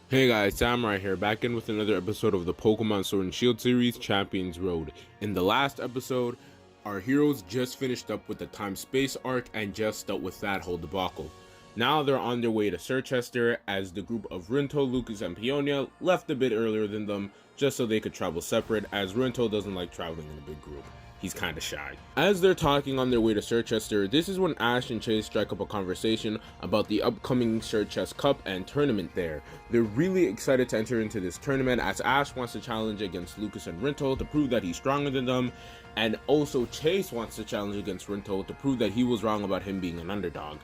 Hey guys, Sam right here, back in with another episode of the Pokemon Sword and Shield series, Champions Road. In the last episode, our heroes just finished up with the time-space arc and just dealt with that whole debacle. Now they're on their way to Chichester as the group of Rinto, Lucas, and Peonia left a bit earlier than them just so they could travel separate, as Rinto doesn't like traveling in a big group. He's kinda shy. As they're talking on their way to Chichester, this is when Ash and Chase strike up a conversation about the upcoming Chichester Cup and tournament there. They're really excited to enter into this tournament as Ash wants to challenge against Lucas and Rinto to prove that he's stronger than them, and also Chase wants to challenge against Rinto to prove that he was wrong about him being an underdog.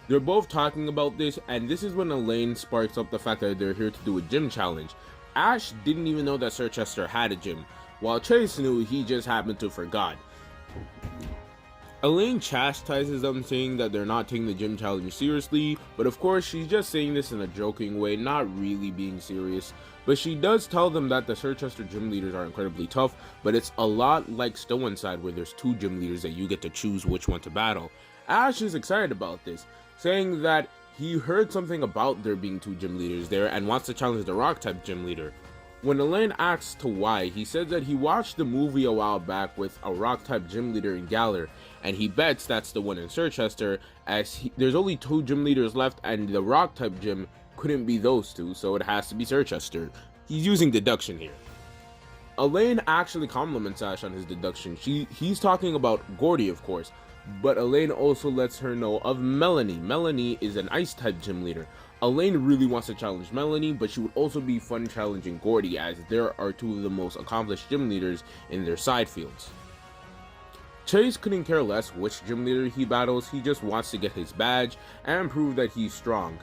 They're both talking about this, and this is when Elane sparks up the fact that they're here to do a gym challenge. Ash didn't even know that Chichester had a gym, while Chase knew, he just happened to forgot. Elane chastises them, saying that they're not taking the gym challenge seriously, but of course she's just saying this in a joking way, not really being serious. But she does tell them that the Chichester gym leaders are incredibly tough, but it's a lot like Stow-N-Side where there's two gym leaders that you get to choose which one to battle. Ash is excited about this, saying that he heard something about there being two gym leaders there and wants to challenge the Rock-type gym leader. When Eliane asks to why, he says that he watched the movie a while back with a Rock-type gym leader in Galar, and he bets that's the one in Chichester, as there's only two gym leaders left and the Rock-type gym couldn't be those two, so it has to be Chichester. He's using deduction here. Eliane actually compliments Ash on his deduction. He's talking about Gordie, of course, but Eliane also lets her know of Menonly. Menonly is an Ice-type gym leader. Eliane really wants to challenge Menonly, but she would also be fun challenging Gordie, as there are two of the most accomplished gym leaders in their side fields. Chase couldn't care less which gym leader he battles, he just wants to get his badge and prove that he's strong.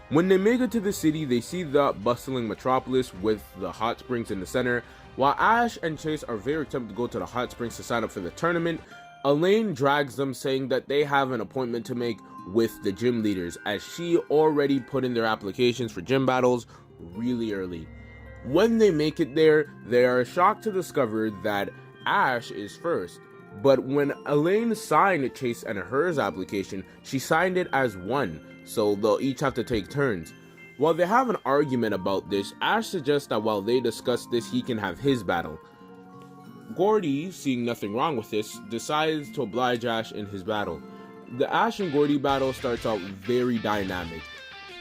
When they make it to the city, they see the bustling metropolis with the hot springs in the center. While Ash and Chase are very tempted to go to the hot springs to sign up for the tournament, Eliane drags them, saying that they have an appointment to make with the gym leaders, as she already put in their applications for gym battles really early. When they make it there, they are shocked to discover that Ash is first. But when Eliane signed Chase and hers application, she signed it as one, so they'll each have to take turns. While they have an argument about this, Ash suggests that while they discuss this, he can have his battle. Gordie, seeing nothing wrong with this, decides to oblige Ash in his battle. The Ash and Gordie battle starts out very dynamic.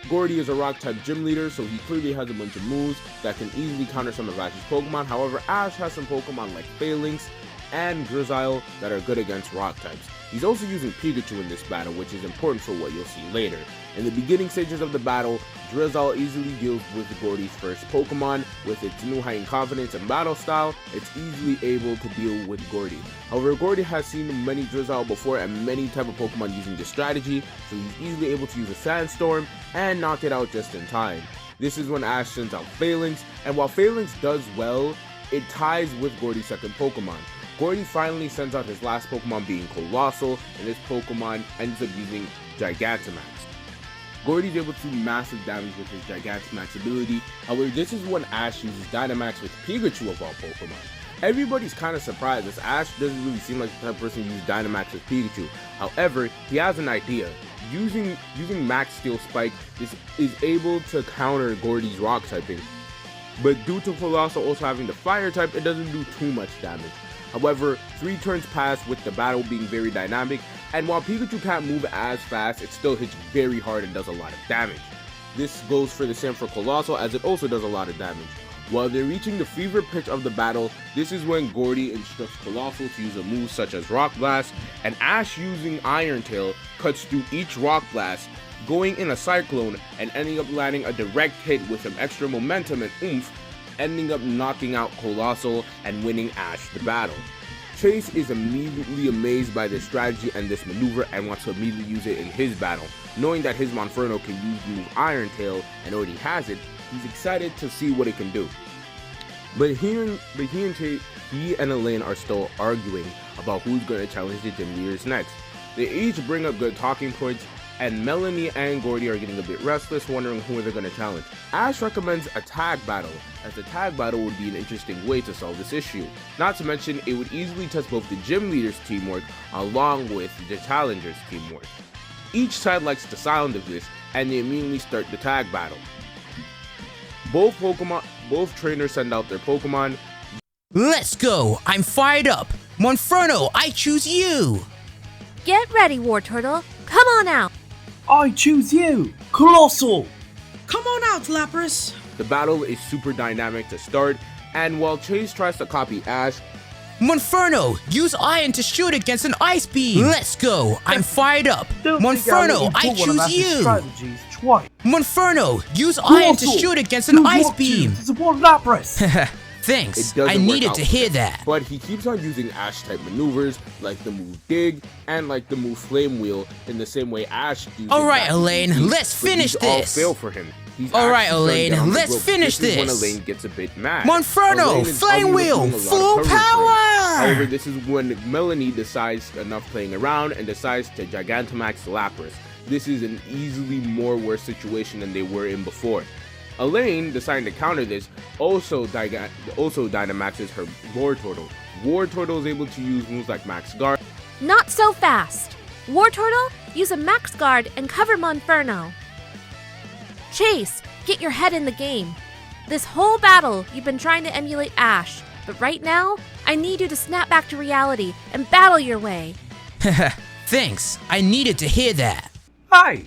Gordie is a Rock-type gym leader, so he clearly has a bunch of moves that can easily counter some of Ash's Pokemon. However, Ash has some Pokemon like Phalanx and Drizzile that are good against Rock-types. He's also using Pikachu in this battle, which is important for what you'll see later. In the beginning stages of the battle, Drizzile easily deals with Gordie's first Pokemon. With its new heightened confidence and battle style, it's easily able to deal with Gordie. However, Gordie has seen many Drizzile before and many type of Pokemon using this strategy, so he's easily able to use a Sandstorm and knock it out just in time. This is when Ash sends out Phalanx, and while Phalanx does well, it ties with Gordie's second Pokemon. Gordie finally sends out his last Pokemon, being Colossal, and this Pokemon ends up using Gigantamax. Gordie's able to do massive damage with his Gigantamax ability. However, this is when Ash uses Dynamax with Pikachu of all Pokemon. Everybody's kind of surprised, as Ash doesn't really seem like the type of person who uses Dynamax with Pikachu. However, he has an idea. Using Max Steel Spike, this is able to counter Gordie's Rock typing. But due to Colossal also having the Fire type, it doesn't do too much damage. However, 3 turns pass with the battle being very dynamic, and while Pikachu can't move as fast, it still hits very hard and does a lot of damage. This goes for the same for Colossal, as it also does a lot of damage. While they're reaching the fever pitch of the battle, this is when Gordie instructs Colossal to use a move such as Rock Blast, and Ash, using Iron Tail, cuts through each Rock Blast, going in a Cyclone and ending up landing a direct hit with some extra momentum and oomph, ending up knocking out Colossal and winning Ash the battle. Chase is immediately amazed by this strategy and this maneuver and wants to immediately use it in his battle. Knowing that his Monferno can use the move Iron Tail and already has it, he's excited to see what it can do. But he and Eliane are still arguing about who's going to challenge the gym leaders next. They each bring up good talking points, and Menonly and Gordie are getting a bit restless, wondering who they're going to challenge. Ash recommends a tag battle, as the tag battle would be an interesting way to solve this issue. Not to mention, it would easily test both the gym leaders' teamwork along with the challengers' teamwork. Each side likes the sound of this, and they immediately start the tag battle. Both trainers send out their Pokemon. Let's go! I'm fired up! Monferno, I choose you! Get ready, Wartortle. Come on out. I choose you, Colossal! Come on out, Lapras! The battle is super dynamic to start, and while Chase tries to copy Ash, Monferno, use Iron to shoot against an Ice Beam! Let's go! I'm fired up! Monferno, I choose you! Monferno, use Iron to shoot against an Ice Beam! To support Lapras! Thanks, I needed to hear that. But he keeps on using Ash-type maneuvers, like the move Dig, and like the move Flame Wheel, in the same way Ash uses. Alright, Eliane, let's finish this! All fail for him. Alright, Eliane, let's finish this! When Eliane gets a bit mad. Monferno, Flame Wheel, full power! However, this is when Menonly decides enough playing around and decides to Gigantamax Lapras. This is an easily more worse situation than they were in before. Eliane, deciding to counter this, also Dynamaxes her Wartortle. Wartortle is able to use moves like Max Guard. Not so fast. Wartortle, use a Max Guard and cover Monferno. Chase, get your head in the game. This whole battle, you've been trying to emulate Ash, but right now, I need you to snap back to reality and battle your way. Thanks, I needed to hear that. Hey,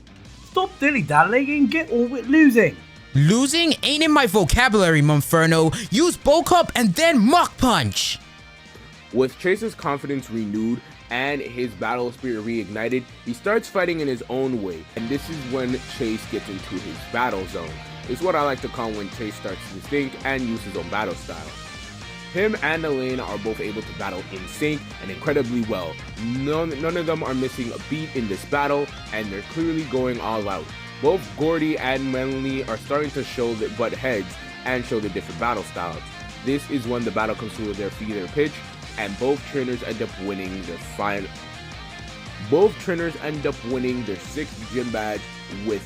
stop dilly-dallying and get on with losing. Losing ain't in my vocabulary, Monferno. Use Bulk Up and then Mach Punch! With Chase's confidence renewed and his battle spirit reignited, he starts fighting in his own way, and this is when Chase gets into his battle zone. It's what I like to call when Chase starts to think and use his own battle style. Him and Eliane are both able to battle in sync and incredibly well. None of them are missing a beat in this battle, and they're clearly going all out. Both Gordie and Menonly are starting to show that butt heads and show the different battle styles. This is when the battle comes to their feather pitch, and both trainers end up winning their final. Both trainers end up winning their 6th gym badge, with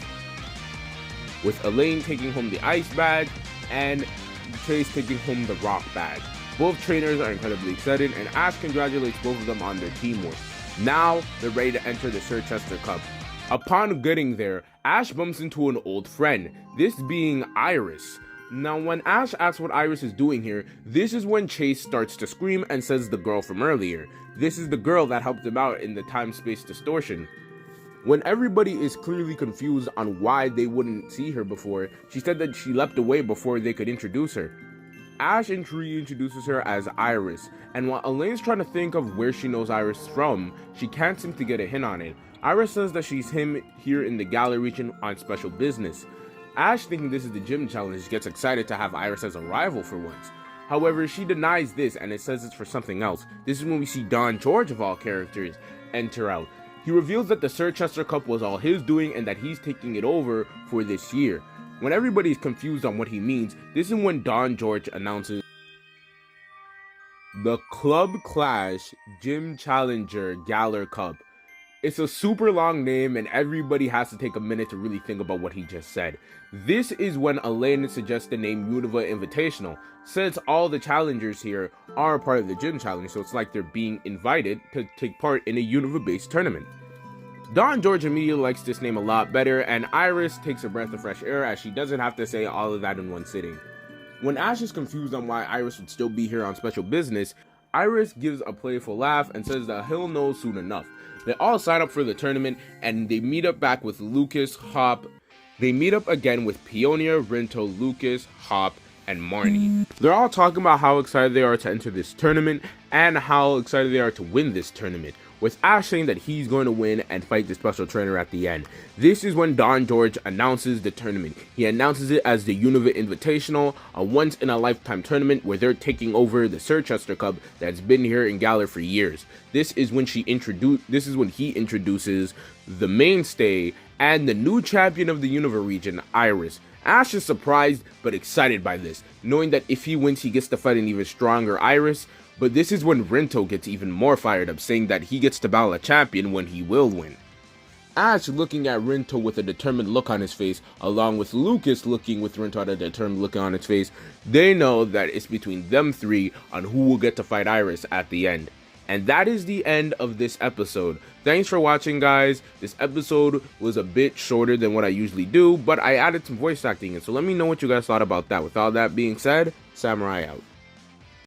Eliane taking home the Ice badge and Chase taking home the Rock badge. Both trainers are incredibly excited, and Ash congratulates both of them on their teamwork. Now they're ready to enter the Sir Chester Cup. Upon getting there, Ash bumps into an old friend, this being Iris. Now when Ash asks what Iris is doing here, this is when Chase starts to scream and says the girl from earlier. This is the girl that helped him out in the time-space distortion. When everybody is clearly confused on why they wouldn't see her before, she said that she leapt away before they could introduce her. Ash reintroduces her as Iris, and while Elaine's trying to think of where she knows Iris from, she can't seem to get a hint on it. Iris says that she's here in the Galar region on special business. Ash, thinking this is the gym challenge, gets excited to have Iris as a rival for once. However, she denies this and it says it's for something else. This is when we see Don George, of all characters, enter out. He reveals that the Sir Chester Cup was all his doing and that he's taking it over for this year. When everybody's confused on what he means, this is when Don George announces the Club Clash Gym Challenger Galar Cup. It's a super long name and everybody has to take a minute to really think about what he just said. This is when Eliane suggests the name Unova Invitational, since all the challengers here are a part of the gym challenge, so it's like they're being invited to take part in a Unova-based tournament. Don George immediately likes this name a lot better, and Iris takes a breath of fresh air as she doesn't have to say all of that in one sitting. When Ash is confused on why Iris would still be here on special business, Iris gives a playful laugh and says that he'll know soon enough. They all sign up for the tournament and they meet up back with Lucas, Hop. They meet up again with Peonia, Rinto, Lucas, Hop, and Marnie. They're all talking about how excited they are to enter this tournament and how excited they are to win this tournament. with Ash saying that he's going to win and fight the special trainer at the end. This is when Don George announces the tournament. He announces it as the Unova Invitational, a once-in-a-lifetime tournament where they're taking over the Soicals Cup that's been here in Galar for years. This is when he introduces the mainstay and the new champion of the Unova region, Iris. Ash is surprised but excited by this, knowing that if he wins he gets to fight an even stronger Iris. But this is when Rinto gets even more fired up, saying that he gets to battle a champion when he will win. Ash looking at Rinto with a determined look on his face, along with Lucas looking with Rinto at a determined look on his face, they know that it's between them three on who will get to fight Iris at the end. And that is the end of this episode. Thanks for watching, guys. This episode was a bit shorter than what I usually do, but I added some voice acting in, so let me know what you guys thought about that. With all that being said, Samurai out.